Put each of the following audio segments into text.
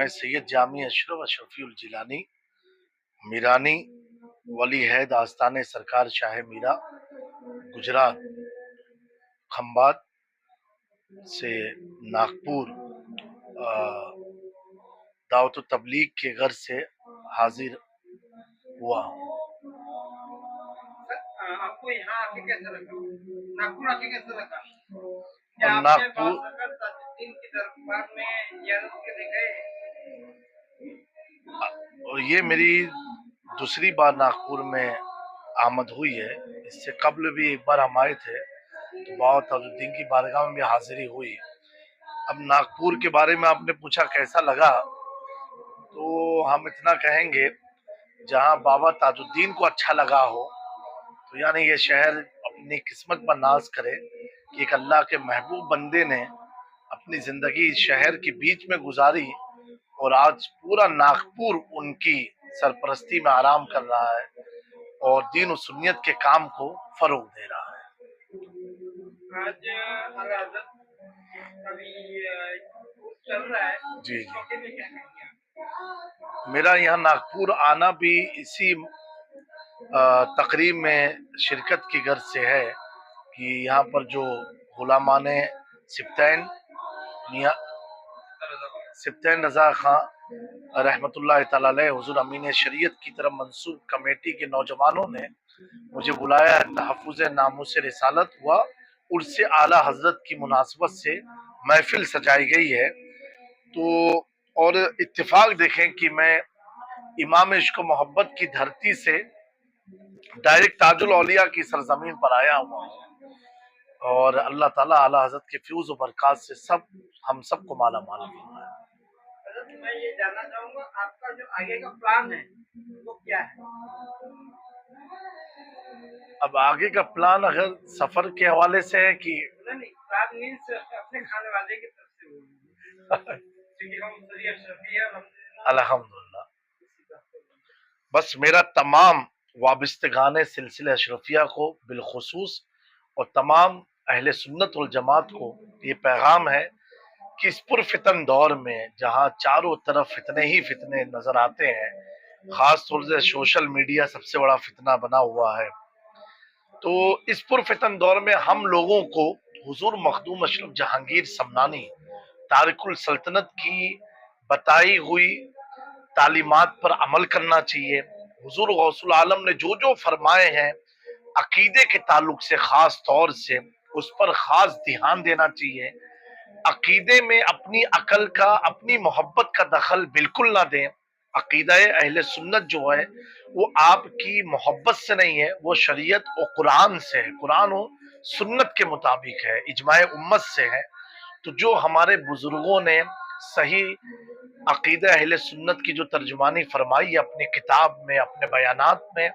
मैं सैयद जामी अशरफ अशरफी उल जिलानी मीरानी वली हैद आस्ताने सरकार शाह मीरा गुजरात खंबात से नागपुर दावत तबलीग के घर से हाजिर हुआ हूँ। आपको यहाँ आके कैसा लगा? नागपुर आके कैसा लगा? और क्या आपने नागपुर बासरकर ताजुद्दीन की दरबार में जियारत करने गए? और ये मेरी दूसरी बार नागपुर में आमद हुई है। इससे कबल भी एक बार हम आए थे तो बाबा ताजुद्दीन की बारगाह में भी हाजिरी हुई। अब नागपुर के बारे में आपने पूछा कैसा लगा, तो हम इतना कहेंगे जहाँ बाबा ताजुद्दीन को अच्छा लगा हो तो यानी ये शहर अपनी किस्मत पर नाज करे कि एक अल्लाह के महबूब बंदे ने अपनी जिंदगी शहर के बीच में गुजारी और आज पूरा नागपुर उनकी सरपरस्ती में आराम कर रहा है और दीन और सुन्नियत के काम को फरोग दे रहा है। आज आला हज़रत अभी चल रहा है, जी इस मौके में क्या कहेंगे आप? मेरा यहाँ नागपुर आना भी इसी तकरीब में शिरकत की गर्ज से है कि यहाँ पर जो गुलामाने सिप्तैन मियां सिप्तैन रजा खां रहमतुल्लाह तआला अलैह हुजूर अमीन शरीयत की तरफ मंसूब कमेटी के नौजवानों ने मुझे बुलाया है। तहफ़्फ़ुज़ नामूस रिसालत हुआ उर्से आला हजरत की मुनासबत से महफिल सजाई गई है। तो और इत्तेफाक देखें कि मैं इमाम इश्क मोहब्बत की धरती से डायरेक्ट ताजुल औलिया की सरजमीन पर आया हुआ हूँ और अल्लाह ताला आला हजरत के फ्यूज और बरक़ात से हम सबको माला माल फरमाए। हज़रत मैं ये जानना चाहूँगा आपका जो आगे का प्लान है वो क्या है? अब आगे का प्लान अगर सफर के हवाले से है कि नहीं, प्लान मीन्स अपने खाने वाले की तरफ से बोल क्योंकि हम सभी अशरफी हैं अल्हम्दुलिल्लाह बस मेरा तमाम वाबिस्तगाने सिलसिले अशरफिया को बिलखुसूस और तमाम अहले सुन्नत वल जमात को ये पैगाम है कि इस पुरफितन दौर में जहाँ चारों तरफ फितने ही फितने नजर आते हैं, खास तौर से सोशल मीडिया सबसे बड़ा फितना बना हुआ है, तो इस पुरफितन दौर में हम लोगों को हुजूर मखदूम अशरफ जहांगीर समनानी तारिकुल सल्तनत की बताई हुई तालीमात पर अमल करना चाहिए। हुजूर गौसुल आलम ने जो जो फरमाए हैं अकीदे के ताल्लुक से खास तौर से उस पर खास ध्यान देना चाहिए। अकीदे में अपनी अकल का अपनी मोहब्बत का दखल बिल्कुल ना दें। अकीदा अहले सुन्नत जो है वो आपकी मोहब्बत से नहीं है, वो शरीयत और कुरान से है, कुरान और सुन्नत के मुताबिक है, इजमाए उम्मत से है। तो जो हमारे बुजुर्गों ने सही अकीदा अहले सुन्नत की जो तर्जुमानी फरमाई अपनी किताब में, अपने बयानात में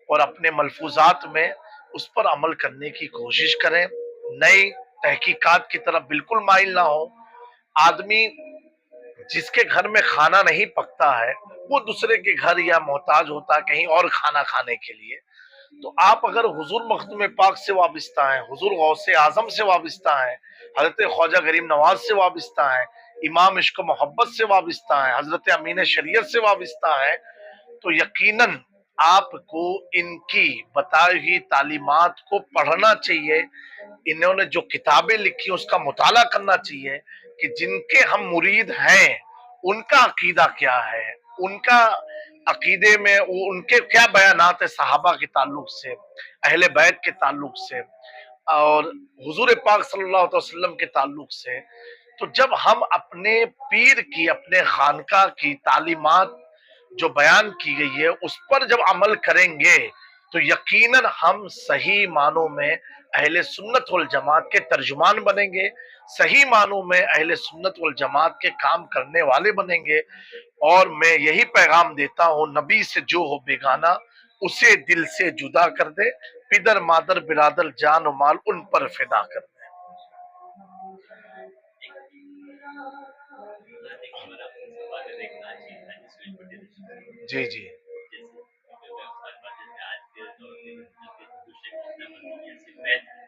और अपने मलफूजात में, उस पर अमल करने की कोशिश करें। नई तहकीकात की तरफ बिल्कुल माइल ना हो। आदमी जिसके घर में खाना नहीं पकता है वो दूसरे के घर या मोहताज होता है कहीं और खाना खाने के लिए। तो आप अगर हुजूर मखदूम पाक से वाबिस्ता हैं, हुजूर गौसे आजम से वाबिस्ता हैं, हजरत ख्वाजा गरीब नवाज से वाबिस्ता हैं, इमाम इश्क मोहब्बत से वाबिस्ता हैं, हजरत अमीन शरीयत से वाबिस्ता हैं, तो यकीनन आपको इनकी बताई हुई तालीमात को पढ़ना चाहिए। इन्होंने जो किताबें लिखी उसका मुताला करना चाहिए कि जिनके हम मुरीद हैं उनका अकीदा क्या है, उनका अकीदे में उनके क्या बयानात है सहाबा के ताल्लुक से, अहले बैत के ताल्लुक से और हुजूर पाक सल्लल्लाहु अलैहि वसल्लम के ताल्लुक से। तो जब हम अपने पीर की, अपने खानका की तालीमात जो बयान की गई है उस पर जब अमल करेंगे तो यकीनन हम सही मानों में अहले सुन्नत वल जमात के तर्जुमान बनेंगे, सही मानों में अहले सुन्नत वल जमात के काम करने वाले बनेंगे। और मैं यही पैगाम देता हूँ, नबी से जो हो बेगाना उसे दिल से जुदा कर दे, पिदर मादर बिरादर जान और माल उन पर फिदा कर दे। जी जी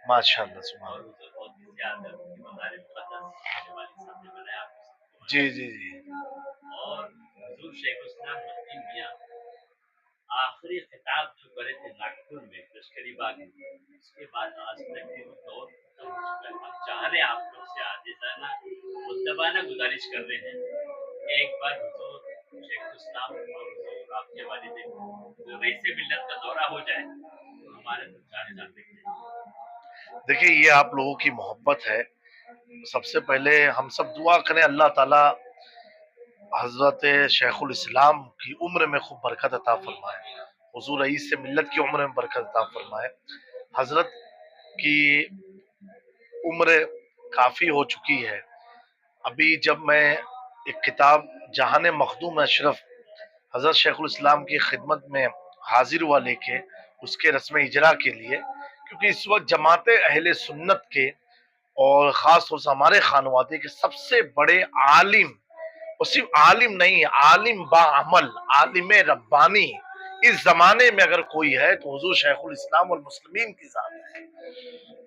माशाअल्लाह सुभान जी जी जी शेख उस्ताद नसीम मियां आखिरी खिताब जो करे थे नागपुर में लश्करी बाग में, उसके बाद आज तक के वो दौर खत्म हो चुका है। हम चाह रहे हैं आप लोग से आजिज़ाना मुद्दबाना गुजारिश कर रहे हैं कि एक बार हुजूर शेख उस्ताद और हुजूर आपके वालिद जो रईस मिल्लत का दौरा हो जाए तो हमारे तो जाने जाते हैं। देखिए, ये आप लोगों की मोहब्बत है। सबसे पहले हम सब दुआ करें अल्लाह ताला हजरत शेखुल इस्लाम की उम्र में खूब बरकत अता फरमाए, हुजूर रईस से मिल्लत की उम्र में बरकत अता फरमाए। हजरत की उम्र काफी हो चुकी है। अभी जब मैं एक किताब जहान मखदूम अशरफ हजरत शेखुल इस्लाम की खिदमत में हाजिर हुआ लेके उसके रस्म इजरा के लिए, क्योंकि इस वक्त जमात अहले सुन्नत के और ख़ास तौर से हमारे खानवादे के सबसे बड़े आलिम, और सिर्फ आलिम नहीं, आलिम बाअमल, आलिम रब्बानी इस जमाने में अगर कोई है तो हुजूर शेखुल इस्लाम और मुस्लिमीन की जात है।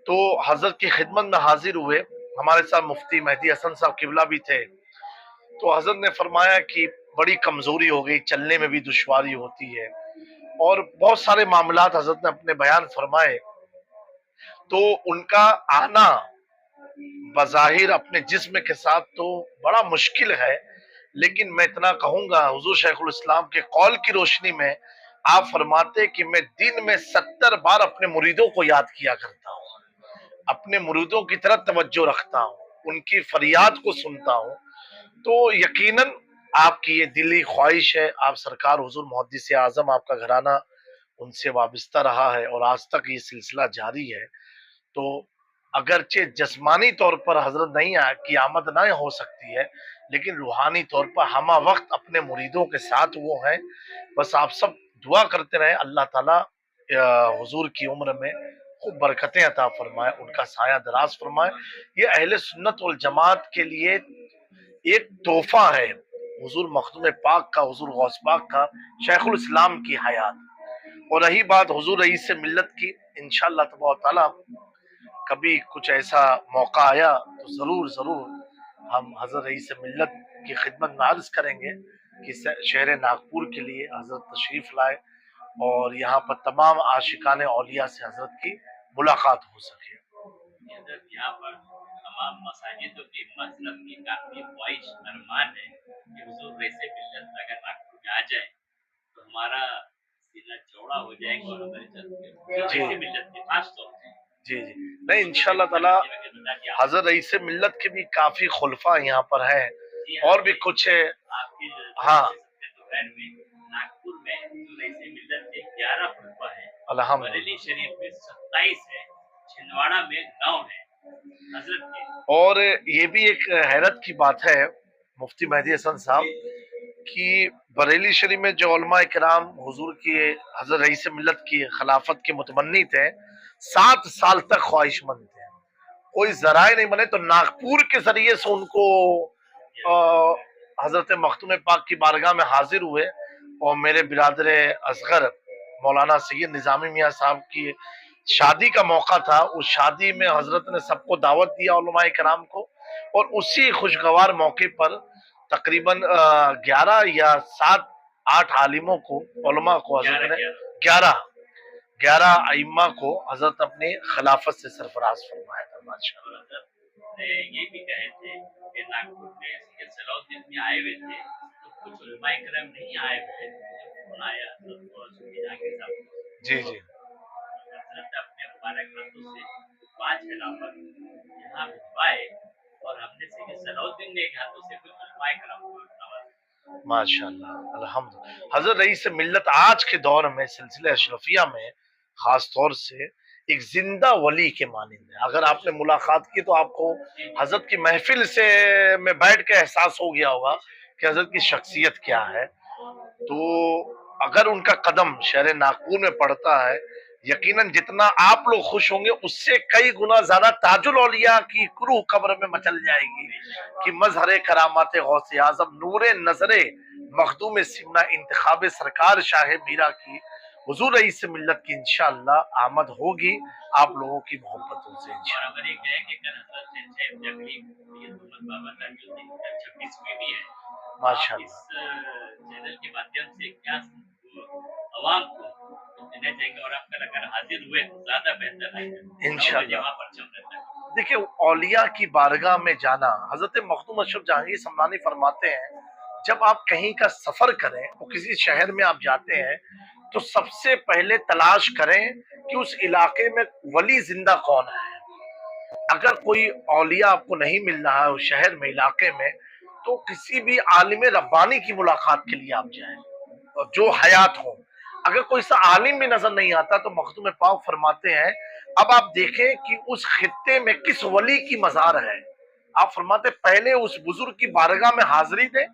तो हजरत की खिदमत में हाजिर हुए। हमारे साथ मुफ्ती मेहदी हसन साहब किबला भी थे। तो हजरत ने फरमाया कि बड़ी कमजोरी हो गई, चलने में भी दुश्वारी होती है, और बहुत सारे मामलात हजरत ने अपने बयान फरमाए। तो उनका आना बज़ाहिर अपने जिस्म के साथ तो बड़ा मुश्किल है, लेकिन मैं इतना कहूंगा हुजूर शेखुल इस्लाम के कौल की रोशनी में आप फरमाते कि मैं दिन में 70 बार अपने मुरीदों को याद किया करता हूँ, अपने मुरीदों की तरफ तवज्जो रखता हूँ, उनकी फरियाद को सुनता हूँ। तो यकीनन आपकी ये दिली ख्वाहिश है। आप सरकार हुजूर मुहद्दिस आजम, आपका घराना उनसे वाबस्ता रहा है और आज तक ये सिलसिला जारी है। तो अगरचे जिस्मानी तौर पर हजरत नहीं की आमद ना हो सकती है, लेकिन रूहानी तौर पर हमा वक्त अपने मुरीदों के साथ वो हैं। बस आप सब दुआ करते रहे अल्लाह ताला हुजूर की उम्र में खूब बरकतें अता फरमाए, उनका साया दराज फरमाए। ये अहले सुन्नत वल जमात के लिए एक तोहफा है हुजूर मखदूम पाक का, हुजूर गौस पाक का, शेखुल इस्लाम की हयात। और रही बात हुजूर रईस से मिल्लत की, इंशाअल्लाह तबारक ताला कभी कुछ ऐसा मौका आया तो जरूर जरूर हम हजरत रईस मिल्लत की खिदमत में अर्ज करेंगे कि शहर नागपुर के लिए हजरत तशरीफ लाए और यहाँ पर तमाम आशिकान औलिया से हजरत की मुलाकात हो सके। यहाँ पर तमाम मसाजिदों की मसरत की काफी ख्वाहिश अरमान है कि हुजूर वैसे मिल्लत अगर नागपुर में आ जाए तो हमारा सीना चौड़ा हो जाएगा और हमारी जी वैसे मिल्लत के खास तौर से जी जी, नहीं इंशाअल्लाह ताला हजरत रईस मिल्लत के भी काफी खुलफा यहाँ पर है और भी कुछ है। आपके हाँ दोपहर में नागपुर में जो वैसे मिल्लत के 11 खुलफा है, अल्हम्दुलिल्लाह, बरेली शरीफ में 27 है, छिंदवाड़ा में 9 है हजरत के। और ये भी एक हैरत की बात है मुफ्ती मेहदी हसन साहब कि बरेली शरीफ में जो उलमा किराम हुजूर की हजरत रईस मिल्लत की खिलाफत के मुतमन्नी थे, 7 साल तक ख्वाहिशमंद थे, कोई जराए नहीं बने, तो नागपुर के जरिए से उनको हजरत मखदूम पाक की बारगाह में हाजिर हुए। और मेरे बिरादर असगर मौलाना सैयद निजामी मियाँ साहब की शादी का मौका था, उस शादी में हजरत ने सबको दावत दिया उलमाए कराम को, और उसी खुशगवार मौके पर तकरीबन 11 या 7-8 आलिमों को, उलमा को हजरत ने 11 अइम्मा को हजरत अपनी खिलाफत से सरफराज फरमाया था। माशाअल्लाह, ये भी कहे थे कि नागपुर में सैयद सलाउद्दीन में आए हुए थे तो कुछ उलमाए करम नहीं आए हुए, फोन आया तो जाके सब जी जी हजरत अपने मुबारक हाथों से 5 खिलाफत यहाँ भिजवाए और हमने सैयद सलाउद्दीन ने एक हाथों से कुछ उलमाए करम को नवाजा। माशाअल्लाह, अल्हम्दुलिल्लाह। हजरत रईस मिल्लत आज के दौर में सिलसिले अशरफिया में खास तौर से एक जिंदा वली के मानिंद है। अगर आपने मुलाकात की तो आपको हजरत की महफिल से में बैठ के एहसास हो गया होगा कि हजरत की शख्सियत क्या है। तो अगर उनका कदम शहर नागपुर में पड़ता है, यकीनन जितना आप लोग खुश होंगे उससे कई गुना ज्यादा ताजुल औलिया की क्रूह कब्र में मचल जाएगी कि मजहरे करामात गौसे आजम नूरे नजरे मखदूम सिमना इंतखाब सरकार शाह मीरा की हुजूर रईस मिल्लत की इंशाअल्लाह आमद होगी आप लोगों की मोहब्बतों से इंशाअल्लाह। और एक है कि कल हजरत से जगली ये मोहम्मद बाबा ताजुद्दीन का 26वीं भी है। माशाअल्लाह, इस चैनल के माध्यम से क्या अवाम को देना चाहेंगे, और आप अगर हाजिर हुए तो ज्यादा बेहतर रहेगा। 9 बजे इंशाल्लाह। वहाँ परचम रहता है। देखिए, औलिया की बारगाह में जाना, हजरत मखदूम अशरफ जहांगीर समनानी फरमाते हैं, जब आप कहीं का सफर करें तो किसी शहर में आप जाते हैं तो सबसे पहले तलाश करें कि उस इलाके में वली जिंदा कौन है। अगर कोई औलिया आपको नहीं मिल रहा है उस शहर में, इलाके में, तो किसी भी आलिम रब्बानी की मुलाकात के लिए आप जाएं और जो हयात हो। अगर कोई सा आलिम भी नजर नहीं आता तो मखदूम पाक फरमाते हैं, अब आप देखें कि उस खित्ते में किस वली की मजार है। आप फरमाते पहले उस बुजुर्ग की बारगाह में हाजिरी दें,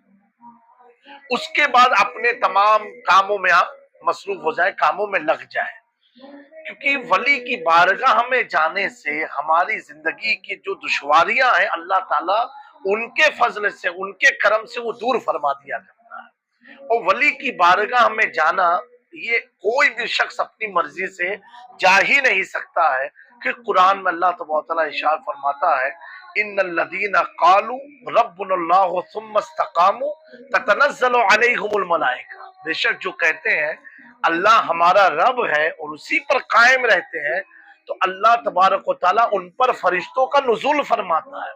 उसके बाद अपने तमाम कामों में आप मसरूफ हो जाए, कामों में लग जाए। क्योंकि वली की बारगाह में जाने से हमारी जिंदगी की जो दुश्वारियां हैं अल्लाह ताला उनके फजल से, उनके करम से वो दूर फरमा दिया करता है। और वली की बारगाह में जाना ये कोई भी शख्स अपनी मर्जी से जा ही नहीं सकता है। कि कुरान में अल्लाह तबारक व तआला इरशाद फरमाता है, इन्नल्लज़ीना क़ालू रब्बुनल्लाहु सुम्मा इस्तक़ामू ततनज़्ज़लु अलैहिमुल मलाइका, बेशक जो कहते हैं अल्लाह हमारा रब है और उसी पर कायम रहते हैं, तो अल्लाह तबारक व तआला उन पर फरिश्तों का नुज़ूल फरमाता है।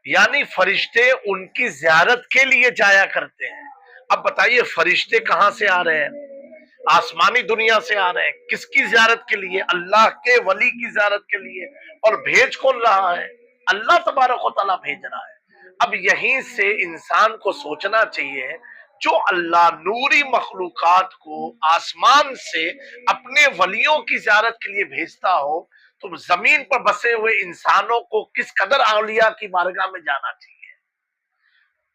यानी फरिश्ते उनकी ज़ियारत के लिए जाया करते हैं। अब बताइए फरिश्ते कहां से आ रहे हैं? आसमानी दुनिया से आ रहे हैं। किसकी ज़ियारत के लिए? अल्लाह के वली की ज़ियारत के लिए। और भेज कौन रहा है? अल्लाह तबारक व तआला भेज रहा है। अब यहीं से इंसान को सोचना चाहिए, जो अल्लाह नूरी मखलूकात को आसमान से अपने वलियों की ज़ियारत के लिए भेजता हो, तो जमीन पर बसे हुए इंसानों को किस कदर औलिया की बारगाह में जाना चाहिए।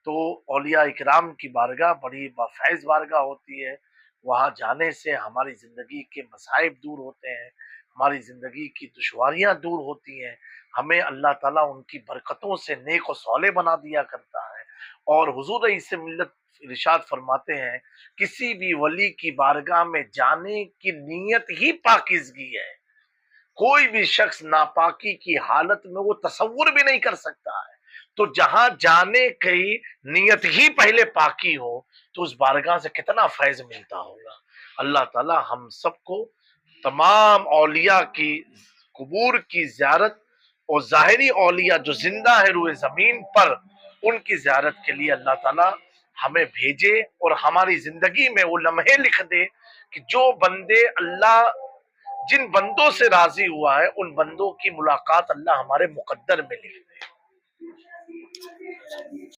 तो औलिया इकराम की बारगाह बड़ी बाफैज़ बारगाह होती है। वहां जाने से हमारी जिंदगी के मसाइब दूर होते हैं, हमारी जिंदगी की दुश्वारियां दूर होती हैं। हमें अल्लाह ताला उनकी बरकतों से नेक और सौले बना दिया करता है। और हुजूर इससे मिल्लत इरशाद फरमाते हैं, किसी भी वली की बारगाह में जाने की नीयत ही पाकीज़गी है। कोई भी शख्स नापाकी की हालत में वो तसव्वुर भी नहीं कर सकता है। तो जहां जाने की नीयत ही पहले पाकी हो तो उस बारगाह से कितना फैज मिलता होगा। अल्लाह ताला हम सबको तमाम औलिया की कुबूर की ज़ियारत और ज़ाहिरी औलिया जो जिंदा है रूए ज़मीन पर, उनकी ज़ियारत के लिए अल्लाह ताला हमें भेजे और हमारी जिंदगी में वो लम्हे लिख दे कि जो बंदे अल्लाह जिन बंदों से राजी हुआ है उन बंदों की मुलाकात अल्लाह हमारे मुकद्दर में लिख दे।